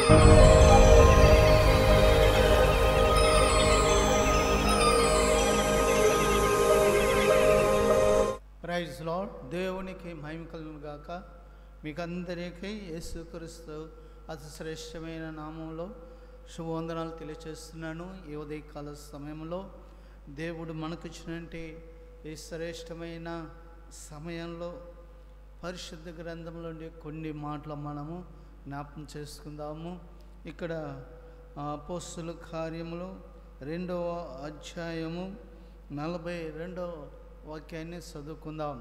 Praise lord. దేవునికి మహిమ కలుగును గాక. మీకందరికీ యేసుక్రీస్తు అతి శ్రేష్టమైన నామంలో శుభవందనాలు తెలియచేస్తున్నాను. ఈ ఉదయకాల సమయంలో దేవుడు మనకిచ్చినటువంటి ఈ శ్రేష్టమైన సమయంలో పరిశుద్ధ గ్రంథంలో కొన్ని మాటలు మనము జ్ఞాపకం చేసుకుందాము. ఇక్కడ అపోస్తలుల కార్యములు 2వ అధ్యాయము 42వ వాక్యాన్ని చదువుకుందాం.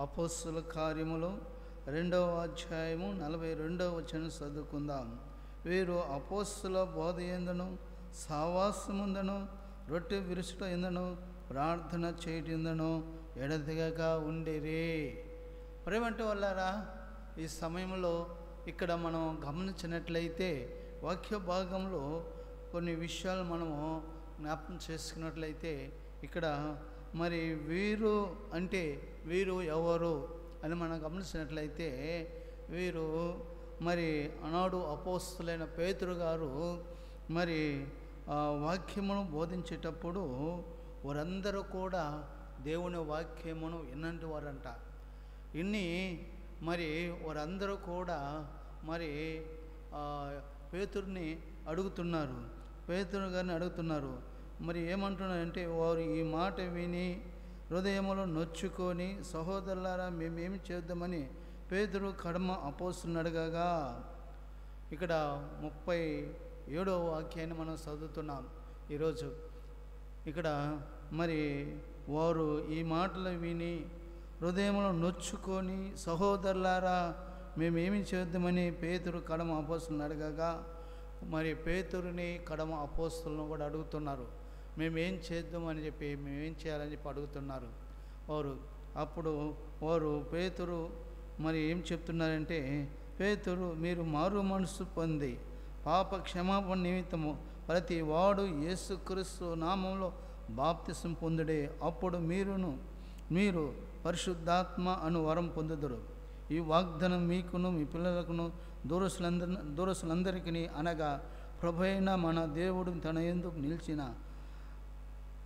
అపోస్తలుల కార్యములు 2వ అధ్యాయము 42వ వచనం చదువుకుందాం. వీరు అపోస్తలుల బోధ యందును సావాసముందును రొట్టె విరుచుట యందును ప్రార్థన చేయటందును ఎడతెగక ఉండిరి. ప్రేమంటే వాళ్ళారా, ఈ సమయంలో ఇక్కడ మనం గమనించినట్లయితే వాక్య భాగంలో కొన్ని విషయాలు మనము జ్ఞాపకం చేసుకున్నట్లయితే ఇక్కడ మరి వీరు అంటే వీరు ఎవరు అని మనం గమనించినట్లయితే వీరు మరి ఆనాడు అపోస్తలులైన పేతురు గారు మరి వాక్యమును బోధించేటప్పుడు వారందరూ కూడా దేవుని వాక్యమును వినంటి వారంట. ఇన్ని మరి వారందరూ కూడా మరి పేతురుని అడుగుతున్నారు, పేతురు గారిని అడుగుతున్నారు. మరి ఏమంటున్నారంటే, వారు ఈ మాట విని హృదయములో నొచ్చుకొని, సహోదరులారా మేమేమి చేద్దామని పేతురు కడమ అపోస్తలుని అడగగా, ఇక్కడ 37వ వాక్యాన్ని మనం చదువుతున్నాం ఈరోజు. ఇక్కడ మరి వారు ఈ మాటలు విని హృదయంలో నొచ్చుకొని, సహోదరులారా మేమేమి చేద్దామని పేతురు కడమ అపోస్తలుని అడగగా, మరి పేతురుని కడమ అపోస్తలులను కూడా అడుగుతున్నారు, మేమేం చేద్దామని చెప్పి, మేమేం చేయాలని చెప్పి అడుగుతున్నారు వారు. అప్పుడు వారు పేతురు మరి ఏం చెప్తున్నారంటే, పేతురు మీరు మారు మనసు పొంది పాప క్షమాపణ నిమిత్తము ప్రతి వాడు యేసుక్రీస్తు నామంలో బాప్తిసం పొందుడే, అప్పుడు మీరు పరిశుద్ధాత్మ అను వరం పొందుదురు. ఈ వాగ్దానం మీకును మీ పిల్లలకును దూరస్తులందరికీ అనగా ప్రభు అయిన మన దేవుడు తన యందు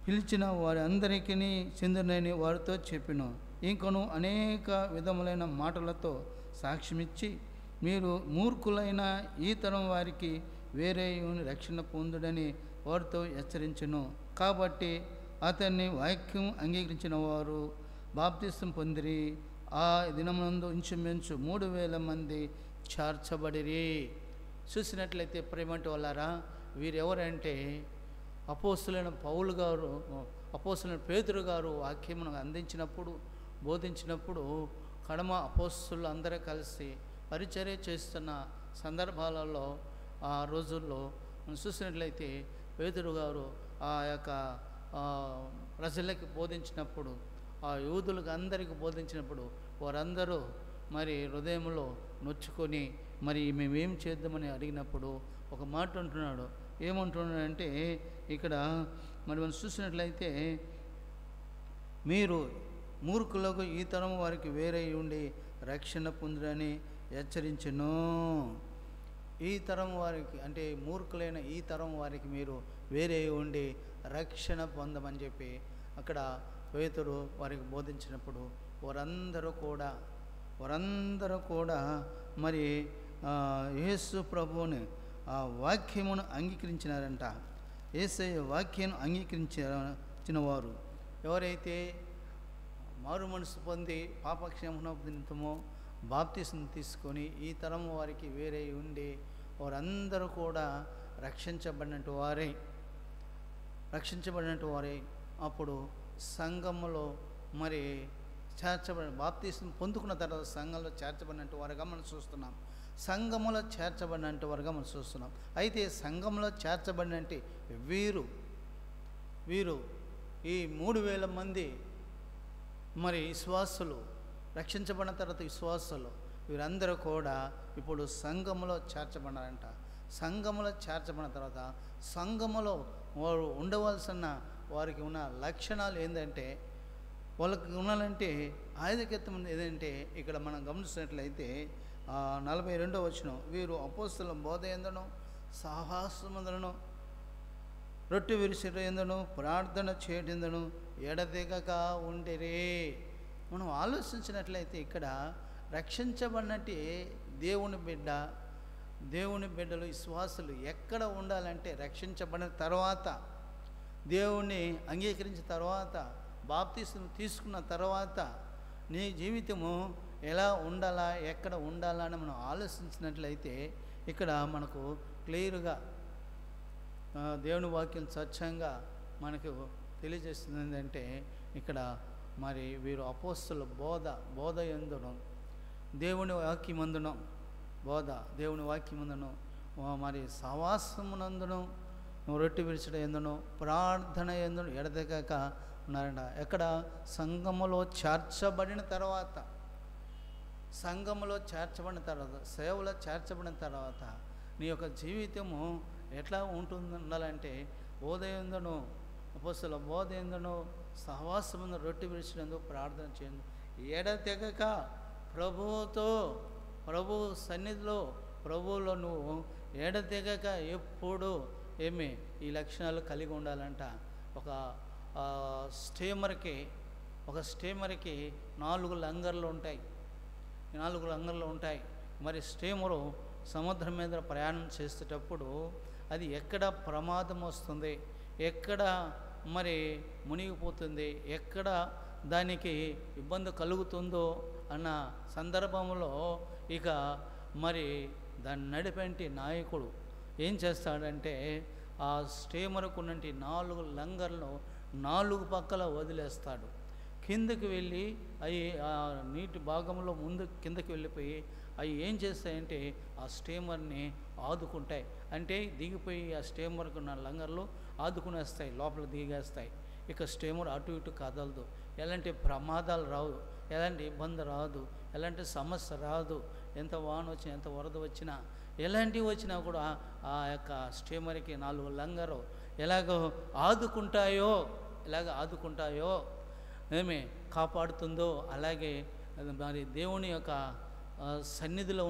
పిలిచిన వారి అందరికీ చెందినని వారితో చెప్పిను. ఇంకను అనేక విధములైన మాటలతో సాక్ష్యమిచ్చి మీరు మూర్ఖులైన ఈ తరం వారికి వేరే రక్షణ పొందుడని వారితో హెచ్చరించును. కాబట్టి అతన్ని వాక్యం అంగీకరించిన వారు బాప్తిసం పొందిరి. ఆ దినమునందు ఇంచుమించు 3000 మంది చేర్చబడిరి. చూసినట్లయితే ప్రేమంటి వాళ్ళారా, వీరెవరంటే అపోస్తలులైన పౌలు గారు, అపోస్తలులైన పేతురు గారు వాక్యమును అందించినప్పుడు, బోధించినప్పుడు కడమ అపోస్తలులు అందరూ కలిసి పరిచర్య చేస్తున్న సందర్భాలలో ఆ రోజుల్లో మనం చూసినట్లయితే పేతురు గారు ఆ యొక్క ప్రజలకి బోధించినప్పుడు, ఆ యూదులకు అందరికీ బోధించినప్పుడు వారందరూ మరి హృదయంలో నొచ్చుకొని మరి మేమేం చేద్దామని అడిగినప్పుడు ఒక మాట అంటున్నాడు. ఏమంటున్నాడంటే, ఇక్కడ మరి మనం చూసినట్లయితే మీరు మూర్ఖులకు ఈ తరం వారికి వేరే ఉండి రక్షణ పొందురని హెచ్చరించెను. ఈ తరం వారికి అంటే మూర్ఖులైన ఈ తరం వారికి మీరు వేరే ఉండి రక్షణ పొందమని చెప్పి అక్కడ పేతురు వారికి బోధించినప్పుడు వారందరూ కూడా మరి యేసు ప్రభువుని ఆ వాక్యమును అంగీకరించినారంట. యేసయ్య వాక్యాన్ని అంగీకరించిన వారు ఎవరైతే మారు మనసు పొంది పాపక్షమాపణ నిమిత్తమో బాప్తిసం తీసుకొని ఈ తరం వారికి వేరే ఉండి వారందరూ కూడా రక్షించబడినట్టు వారే అప్పుడు సంఘములో మరి బాప్తిసం పొందుకున్న తర్వాత సంఘంలో చేర్చబడినట్టు వారుగా మనం చూస్తున్నాం. సంఘములో చేర్చబడినట్టు వారుగా మనం చూస్తున్నాం. అయితే సంఘంలో చేర్చబడినంటే వీరు ఈ 3000 మంది మరి విశ్వాసులు, రక్షించబడిన తర్వాత విశ్వాసులు వీరందరూ కూడా ఇప్పుడు సంఘములో చేర్చబడారంట. సంఘములో చేర్చబడిన తర్వాత సంఘములో వారు ఉండవలసిన వారికి ఉన్న లక్షణాలు ఏంటంటే, వాళ్ళకి ఉండాలంటే ఆయుధకెత్తం ఏదంటే ఇక్కడ మనం గమనించినట్లయితే 42వ వచనం, వీరు అపోస్తల బోధ యందును సాహసమందును రొట్టె విరిసిట యందును ప్రార్థన చేయటందును ఎడతెగక ఉండిరి. మనం ఆలోచించినట్లయితే ఇక్కడ రక్షించబడినట్టే దేవుని బిడ్డలు విశ్వాసులు ఎక్కడ ఉండాలంటే రక్షించబడిన తర్వాత, దేవుణ్ణి అంగీకరించిన తర్వాత, బాప్తిస్మం తీసుకున్న తర్వాత నీ జీవితము ఎలా ఉండాలా, ఎక్కడ ఉండాలా అని మనం ఆలోచించినట్లయితే ఇక్కడ మనకు క్లియర్గా దేవుని వాక్యం స్వచ్ఛంగా మనకు తెలియజేస్తుంది. ఏంటంటే ఇక్కడ మరి వీరు అపోస్తల బోధ యందును దేవుని వాక్యమందును దేవుని వాక్యమందును మరి సవాసమునందును రొట్టె విరిచడం ఎందును ప్రార్థన ఎందును ఎడతెగక ఉన్నారంట. ఎక్కడ? సంఘములో చేర్చబడిన తర్వాత, సేవలో చేర్చబడిన తర్వాత నీ యొక్క జీవితము ఎట్లా ఉండాలంటే బోధయందును అపోస్తల బోధయందును సహవాసమును రొట్టె విరిచినందుకు ప్రార్థన చేయందు ఎడతెగక ప్రభు సన్నిధిలో ప్రభువులో నువ్వు ఎడతెగక ఎప్పుడు ఈ లక్షణాలు కలిగి ఉండాలంట. ఒక స్టీమర్కి 4 లంగర్లు ఉంటాయి. మరి స్టీమరు సముద్రం మీద ప్రయాణం చేసేటప్పుడు అది ఎక్కడ ప్రమాదం వస్తుంది, ఎక్కడ మరి మునిగిపోతుంది, ఎక్కడ దానికి ఇబ్బంది కలుగుతుందో అన్న సందర్భంలో ఇక మరి దాన్ని నడిపేంటి నాయకుడు ఏం చేస్తాడంటే ఆ స్టీమర్కు ఉన్నంటి 4 లంగర్లను 4 పక్కల వదిలేస్తాడు. కిందకి వెళ్ళి అవి ఆ నీటి భాగంలో కిందకి వెళ్ళిపోయి అవి ఏం చేస్తాయంటే ఆ స్టీమర్ని ఆదుకుంటాయి. అంటే దిగిపోయి ఆ స్టీమర్కు ఉన్న లంగర్లు ఆదుకునేస్తాయి, లోపల దిగేస్తాయి. ఇక స్టీమర్ అటు ఇటు కదలదు, ఎలాంటి ప్రమాదాలు రావు, ఎలాంటి ఇబ్బంది రాదు, ఎలాంటి సమస్య రాదు. ఎంత వాన వచ్చినా, ఎంత వరద వచ్చినా, ఎలాంటివి వచ్చినా కూడా ఆ యొక్క స్టీమర్కి 4 లంగరు ఎలాగ ఆదుకుంటాయో కాపాడుతుందో అలాగే మరి దేవుని యొక్క సన్నిధిలో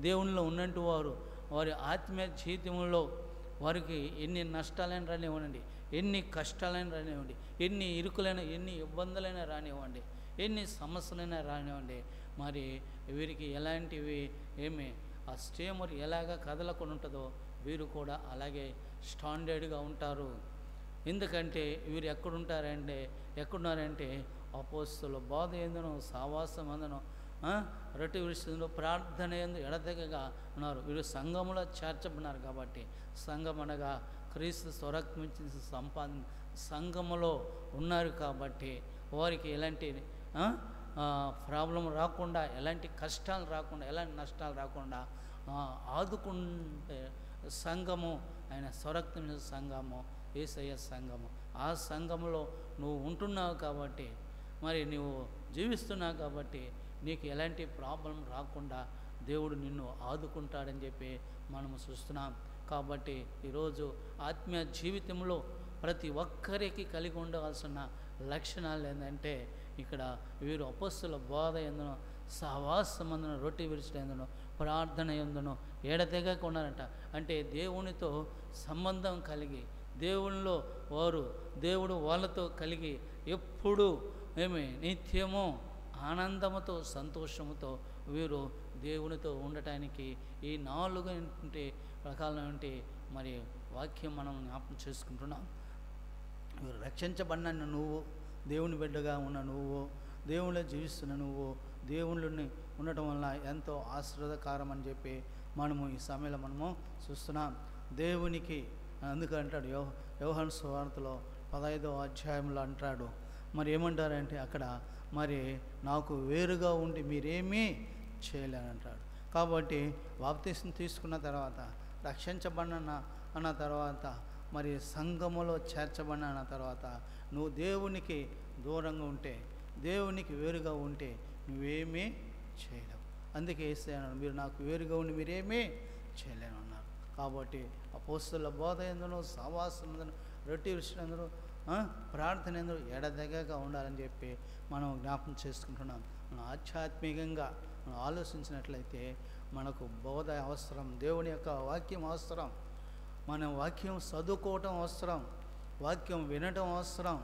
దేవునిలో ఉన్నట్టు వారు వారి ఆత్మీయ జీవితంలో వారికి ఎన్ని నష్టాలైనా రానివ్వండి, ఎన్ని కష్టాలైనా రానివ్వండి, ఎన్ని ఇరుకులైనా, ఎన్ని ఇబ్బందులైనా రానివ్వండి, ఎన్ని సమస్యలైనా రానివ్వండి, మరి వీరికి ఎలాంటివి ఆ స్టీమర్ ఎలాగ కదలకుండా ఉంటుందో వీరు కూడా అలాగే స్టాండర్డ్గా ఉంటారు. ఎందుకంటే వీరు ఎక్కడున్నారంటే అపోస్తల బోధ యందును సహవాసం అందును రొట్టె విరిచినందును ప్రార్థన యందు ఎడతెగక ఉన్నారు. వీరు సంఘములో చేర్చబడినారు కాబట్టి, సంఘం అనగా క్రీస్తు స్వరక్తించిన సంపాదన సంఘములో ఉన్నారు కాబట్టి వారికి ఎలాంటి ప్రాబ్లం రాకుండా, ఎలాంటి కష్టాలు రాకుండా, ఎలాంటి నష్టాలు రాకుండా ఆదుకుంటే సంఘము ఆయన స్వరక్తించిన సంఘము యేసయ్య సంఘము. ఆ సంఘములో నువ్వు ఉంటున్నావు కాబట్టి, మరి నువ్వు జీవిస్తున్నావు కాబట్టి నీకు ఎలాంటి ప్రాబ్లం రాకుండా దేవుడు నిన్ను ఆదుకుంటాడని చెప్పి మనము చూస్తున్నాం. కాబట్టి ఈరోజు ఆత్మీయ జీవితంలో ప్రతి ఒక్కరికి కలిగి ఉండవలసిన లక్షణాలు ఏంటంటే ఇక్కడ వీరు అపోస్తల బోధ యందును సహవాసమందును రొట్టె విరిచడం యందును ప్రార్థన యందును ఎడతెగక ఉన్నారంట. అంటే దేవునితో సంబంధం కలిగి, దేవునిలో దేవుడు వాళ్ళతో కలిగి ఎప్పుడు నిత్యము ఆనందముతో సంతోషముతో వీరు దేవునితో ఉండటానికి ఈ 4 రకాలైన మరి వాక్యం మనం జ్ఞాపకం చేసుకుంటున్నాం. వీరు రక్షించబడిన నువ్వు, దేవుని బిడ్డగా ఉన్న నువ్వు, దేవునిలో జీవిస్తున్న నువ్వు, దేవుళ్ళని ఉండటం వల్ల ఎంతో ఆశీర్వాదకరం అని చెప్పి మనము ఈ సమయంలో మనము చూస్తున్నాం. దేవునికి అందుకంటాడు యోహాను సువార్తలో 15వ అధ్యాయంలో అంటాడు, మరి ఏమంటారంటే అక్కడ మరి నాకు వేరుగా ఉండి మీరేమీ చేయలేనంటాడు. కాబట్టి బాప్తిస్మం తీసుకున్న తర్వాత, రక్షించబడిన అన్న తర్వాత, మరి సంఘములో చేర్చబడిన అన్న తర్వాత నువ్వు దేవునికి దూరంగా ఉంటే, దేవునికి వేరుగా ఉంటే నువ్వేమీ చేయలేవు. అందుకే యేసయ్య మీరు నాకు వేరుగా ఉండి మీరేమీ చేయలేను అన్నారు. కాబట్టి అపోస్తల బోధ యందును సహవాసం యందును రొట్టె విరిచినందును ప్రార్థన ఎందుకు ఎడదెగక ఉండాలని చెప్పి మనం జ్ఞాపకం చేసుకుంటున్నాం. మనం ఆధ్యాత్మికంగా మనం ఆలోచించినట్లయితే మనకు బోధ అవసరం, దేవుని యొక్క వాక్యం అవసరం, మనం వాక్యం చదువుకోవటం అవసరం, వాక్యం వినటం అవసరం.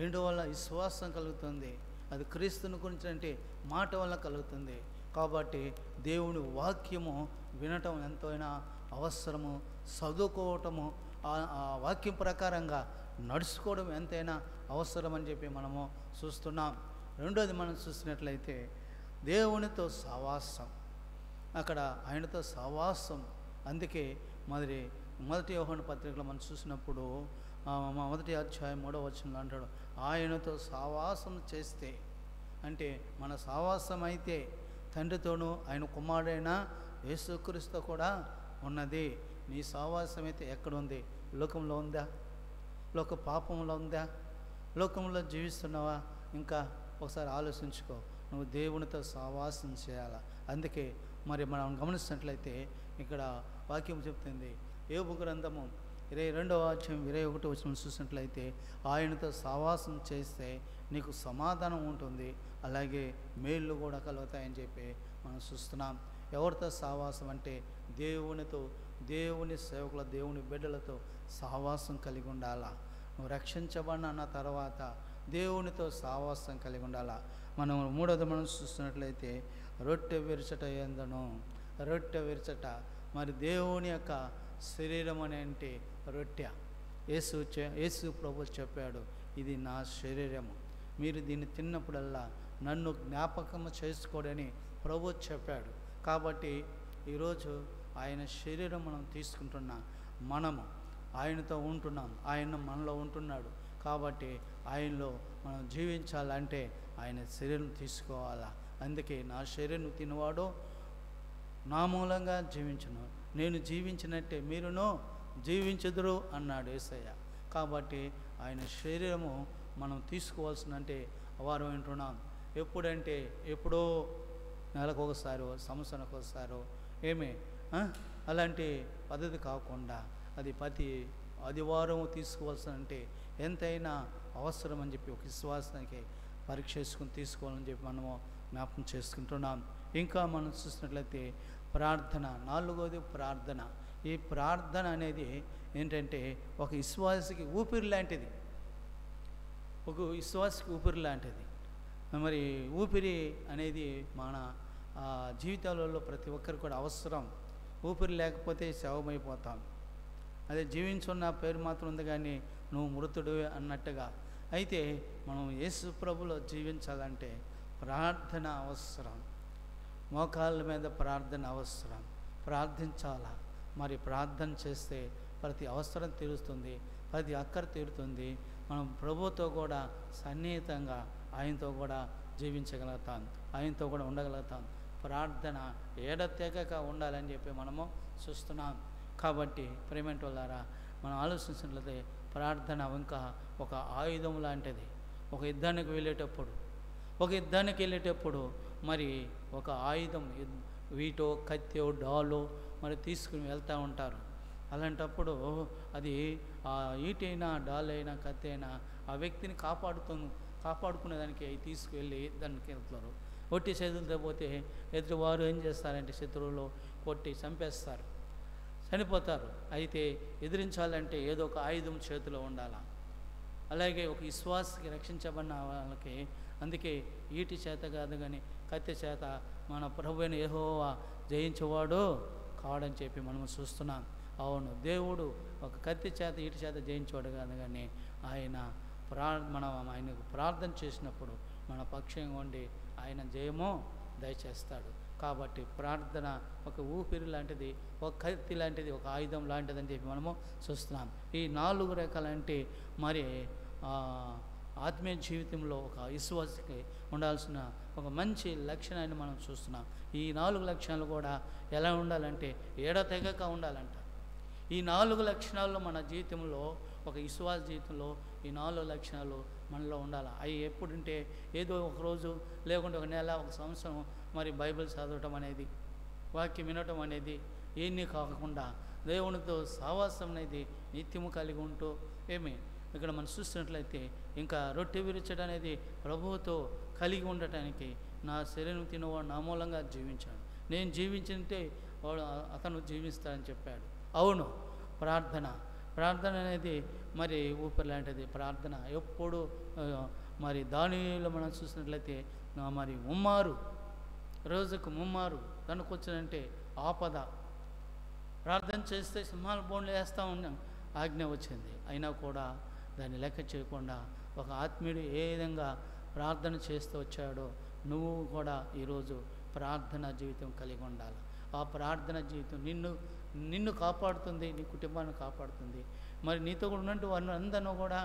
ఏంటి వల్ల విశ్వాసం కలుగుతుంది, అది క్రీస్తుని గురించి అంటే మాట వల్ల కలుగుతుంది. కాబట్టి దేవుని వాక్యము వినటం ఎంతైనా అవసరము, చదువుకోవటము, ఆ వాక్యం ప్రకారంగా నడుచుకోవడం ఎంతైనా అవసరం అని చెప్పి మనము చూస్తున్నాం. రెండోది మనం చూసినట్లయితే దేవునితో సహవాసం, అక్కడ ఆయనతో సహవాసం. అందుకే మొదటి యోహాను పత్రికలో మనం చూసినప్పుడు మొదటి అధ్యాయం 3వ వచనంలో అంటాడు, ఆయనతో సహవాసం చేస్తే, అంటే మన సహవాసం అయితే తండ్రితోనూ ఆయన కుమారుడైన యేసుక్రీస్తు కూడా ఉన్నది. నీ సహవాసం అయితే ఎక్కడుంది? లోకంలో ఉందా? లోక పాపంలో ఉందా? లోకంలో జీవిస్తున్నావా? ఇంకా ఒకసారి ఆలోచించుకో. నువ్వు దేవునితో సహవాసం చేయాలి. అందుకే మనం గమనిస్తున్నట్లయితే ఇక్కడ వాక్యం చెప్తుంది, యోబు గ్రంథము 22వ అధ్యాయం 21వ వచనం చూసినట్లయితే, ఆయనతో సహవాసం చేస్తే నీకు సమాధానం ఉంటుంది, అలాగే మేళ్ళు కూడా కలుగుతాయని చెప్పి మనం చూస్తున్నాం. ఎవరితో సహవాసం అంటే దేవునితో, దేవుని సేవకుల, దేవుని బిడ్డలతో సహవాసం కలిగి ఉండాలా. నువ్వు రక్షించబడిన తర్వాత దేవునితో సహవాసం కలిగి ఉండాలా. మనం మూడవది మనం చూస్తున్నట్లయితే రొట్టె విరచట ఏందను, రొట్టె విరచట, మరి దేవుని యొక్క శరీరం అని అంటే రొట్టె. యేసు ప్రభు చెప్పాడు, ఇది నా శరీరము, మీరు దీన్ని తిన్నప్పుడల్లా నన్ను జ్ఞాపకం చేసుకోడని ప్రభు చెప్పాడు. కాబట్టి ఈరోజు ఆయన శరీరం మనం తీసుకుంటున్నాం, మనము ఆయనతో ఉంటున్నాం, ఆయన మనలో ఉంటున్నాడు. కాబట్టి ఆయనలో మనం జీవించాలంటే ఆయన శరీరం తీసుకోవాలా. అందుకే నా శరీరం తినవాడు నా మూలంగా జీవించును, నేను జీవించినట్టే మీరును జీవించుదురు అన్నాడు యేసయ్య. కాబట్టి ఆయన శరీరము మనం తీసుకోవాల్సిన, అంటే వారు వింటున్నాం ఎప్పుడంటే ఎప్పుడో నెలకు ఒకసారి, సంవత్సరానికి ఒకసారి, అలాంటి పద్ధతి కాకుండా అది ప్రతి ఆదివారం తీసుకోవాల్సిన, అంటే ఎంతైనా అవసరం అని చెప్పి ఒక విశ్వాసానికి పరీక్ష చేసుకుని తీసుకోవాలని చెప్పి మనము జ్ఞాపకం చేసుకుంటున్నాం. ఇంకా మనం చూసినట్లయితే ప్రార్థన, 4వది ప్రార్థన. ఈ ప్రార్థన అనేది ఏంటంటే ఒక విశ్వాసికి ఊపిరి లాంటిది, ఒక విశ్వాసికి ఊపిరి లాంటిది. మరి ఊపిరి అనేది మన జీవితాలలో ప్రతి ఒక్కరికి కూడా అవసరం. ఊపిరి లేకపోతే శవమైపోతాం. అదే జీవించున్న పేరు మాత్రం ఉంది కానీ నువ్వు మృతుడు అన్నట్టుగా. అయితే మనం యేసు ప్రభులో జీవించాలంటే ప్రార్థన అవసరం, మోకాళ్ళ మీద ప్రార్థన అవసరం, ప్రార్థించాలా. మరి ప్రార్థన చేస్తే ప్రతి అవసరం తీరుస్తుంది, ప్రతి అక్కర తీరుతుంది. మనం ప్రభుతో కూడా సన్నిహితంగా ఆయనతో కూడా జీవించగలుగుతాం, ఆయనతో కూడా ఉండగలుగుతాం. ప్రార్థన ఏడతెగక ఉండాలని చెప్పి మనము చూస్తున్నాం. కాబట్టి ప్రేమేంటి వాళ్ళారా, మనం ఆలోచించినట్లయితే ప్రార్థన ఇంకా ఒక ఆయుధం లాంటిది. ఒక యుద్ధానికి వెళ్ళేటప్పుడు మరి ఒక ఆయుధం, వీటో కత్తో డాలో మరి తీసుకుని వెళ్తూ ఉంటారు. అలాంటప్పుడు అది ఆ ఈటైనా డాలైనా కత్తి అయినా ఆ వ్యక్తిని కాపాడుకునేదానికి తీసుకువెళ్ళి దానికి వెళ్తారు. ఒట్టి చేతులతో పోతే ఎదుటివారు ఏం చేస్తారంటే శత్రువులు కొట్టి చంపేస్తారు, చనిపోతారు. అయితే ఎదిరించాలంటే ఏదో ఒక ఆయుధం చేతిలో ఉండాలి. అలాగే ఒక విశ్వాసకి రక్షించబడిన వాళ్ళకి అందుకే ఈటి చేత కాదు కానీ కత్తి చేత మన ప్రభువైన యెహోవా జయించేవాడు కావడని చెప్పి మనము చూస్తున్నాం. అవును, దేవుడు ఒక కత్తి చేత ఈటి చేత జయించేవాడు కాదు కానీ మనం ఆయనకు ప్రార్థన చేసినప్పుడు మన పక్షంగా ఉండి ఆయన జయమో దయచేస్తాడు. కాబట్టి ప్రార్థన ఒక ఊపిరి లాంటిది, ఒక కత్తి లాంటిది, ఒక ఆయుధం లాంటిది అని చెప్పి మనము చూస్తున్నాం. ఈ 4 రకాలంటే మరి ఆత్మీయ జీవితంలో ఒక విశ్వాసకి ఉండాల్సిన ఒక మంచి లక్షణాన్ని మనం చూస్తున్నాం. ఈ 4 లక్షణాలు కూడా ఎలా ఉండాలంటే ఏడతెగక ఉండాలంట. ఈ 4 లక్షణాల్లో మన జీవితంలో, ఒక విశ్వాస జీవితంలో ఈ 4 లక్షణాలు మనలో ఉండాలి. అవి ఎప్పుడంటే ఏదో ఒక రోజు లేకుంటే ఒక నెల, ఒక సంవత్సరం మరి బైబిల్ చదవటం అనేది, వాక్యం వినటం అనేది ఏమీ కాకుండా దేవునితో సహవాసం అనేది నిత్యము కలిగి ఉంటూ ఇక్కడ మనం చూసినట్లయితే ఇంకా రొట్టె విరిచడం అనేది ప్రభువుతో కలిగి ఉండటానికి నా శరీరం తినవాడు నా మూలంగా జీవించాడు, నేను జీవించింటే వాడు అతను జీవిస్తాడని చెప్పాడు. అవును, ప్రార్థన అనేది మరి ఊపిరి లాంటిది. ప్రార్థన ఎప్పుడు మరి దానిలో మనం చూసినట్లయితే మరి రోజుకు ముమ్మారు తనకొచ్చినంటే ఆపద ప్రార్థన చేస్తే సింహాల బోన్లు వేస్తూ ఉన్నాం ఆజ్ఞ వచ్చింది. అయినా కూడా దాన్ని లెక్క చేయకుండా ఒక ఆత్మీయుడు ఏ విధంగా ప్రార్థన చేస్తూ వచ్చాడో నువ్వు కూడా ఈరోజు ప్రార్థన జీవితం కలిగి ఉండాలి. ఆ ప్రార్థన జీవితం నిన్ను కాపాడుతుంది, నీ కుటుంబాన్ని కాపాడుతుంది, మరి నీతో కూడా ఉన్నట్టు వారిని అందరినీ కూడా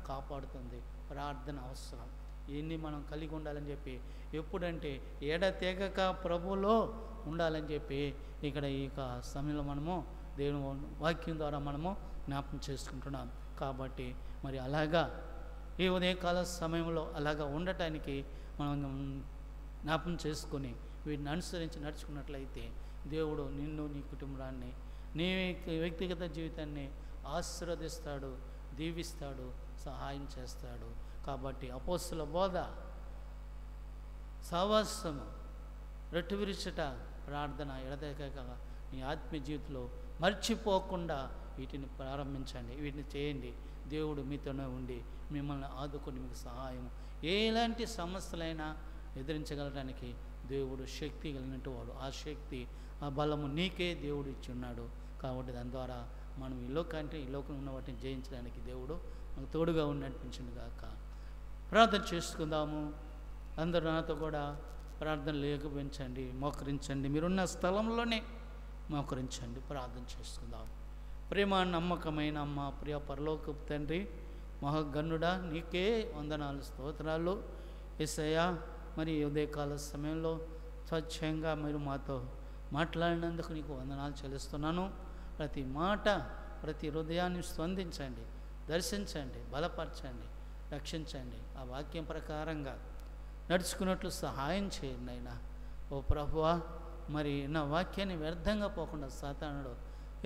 కాపాడుతుంది. ప్రార్థన అవసరం. ఇవన్నీ మనం కలిగి ఉండాలని చెప్పి ఎప్పుడంటే ఎడతెగక ప్రభువులో ఉండాలని చెప్పి ఇక్కడ ఈ సమయంలో మనము దేవుని వాక్యం ద్వారా మనము జ్ఞాపకం చేసుకుంటున్నాం. కాబట్టి మరి అలాగా ఈ ఉదయకాల సమయంలో అలాగా ఉండటానికి మనం జ్ఞాపకం చేసుకొని వీటిని అనుసరించి నడుచుకున్నట్లయితే దేవుడు నిన్ను, నీ కుటుంబాన్ని, నీ వ్యక్తిగత జీవితాన్ని ఆశీర్వదిస్తాడు, దీవిస్తాడు, సహాయం చేస్తాడు. కాబట్టి అపోస్తుల బోధ, సహవాసము, రొట్టె విరుచుట, ప్రార్థన ఎడతెగక నీ ఆత్మీయ జీవితంలో మర్చిపోకుండా వీటిని ప్రారంభించండి, వీటిని చేయండి. దేవుడు మీతోనే ఉండి మిమ్మల్ని ఆదుకొని మీకు సహాయం, ఎలాంటి సమస్యలైనా ఎదిరించగలడానికి దేవుడు శక్తి కలిగినట్టు వాడు. ఆ శక్తి, ఆ బలము నీకే దేవుడు ఇచ్చి ఉన్నాడు. కాబట్టి దాని ద్వారా మనం ఈ లోకంలో ఉన్న వాటిని జయించడానికి దేవుడు మనకు తోడుగా నడిపించింది గాక. ప్రార్థన చేసుకుందాము. అందరూ నాతో కూడా ప్రార్థనలు ఏకీభవించండి, మోకరించండి. మీరున్న స్థలంలోనే మోకరించండి, ప్రార్థన చేసుకుందాం. ప్రేమ నమ్మకమైన అమ్మ, ప్రియ పరలోకపు తండ్రి, మహాగణుడా, నీకే వందనాలు, స్తోత్రాలు. యేసయ్యా, మరి ఉదయకాల సమయంలో స్వచ్ఛంగా మీరు మాతో మాట్లాడినందుకు నీకు వందనాలు చెల్లిస్తున్నాను. ప్రతి మాట, ప్రతి హృదయాన్ని స్పందించండి, దర్శించండి, బలపరచండి, రక్షించండి. ఆ వాక్యం ప్రకారంగా నడుచుకున్నట్లు సహాయం చేయండి అయినా. ఓ ప్రభువా, మరి నా వాక్యాన్ని వ్యర్థంగా పోకుండా సాతానుడు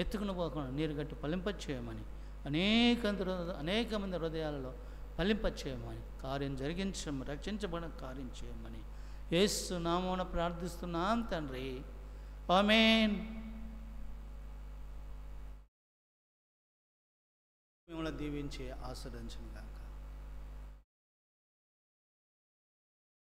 ఎత్తుకుని పోకుండా నీరు గట్టి ఫలింపచేయమని, అనేక మంది హృదయాలలో ఫలింపచేయమని, కార్యం జరిగించమని, రక్షించబడిన కార్యం చేయమని యేసు నామమున ప్రార్థిస్తున్నాం తండ్రి. ఆమేన్. మిమ్మల్ని దీవించి ఆశీర్వదించును గాక.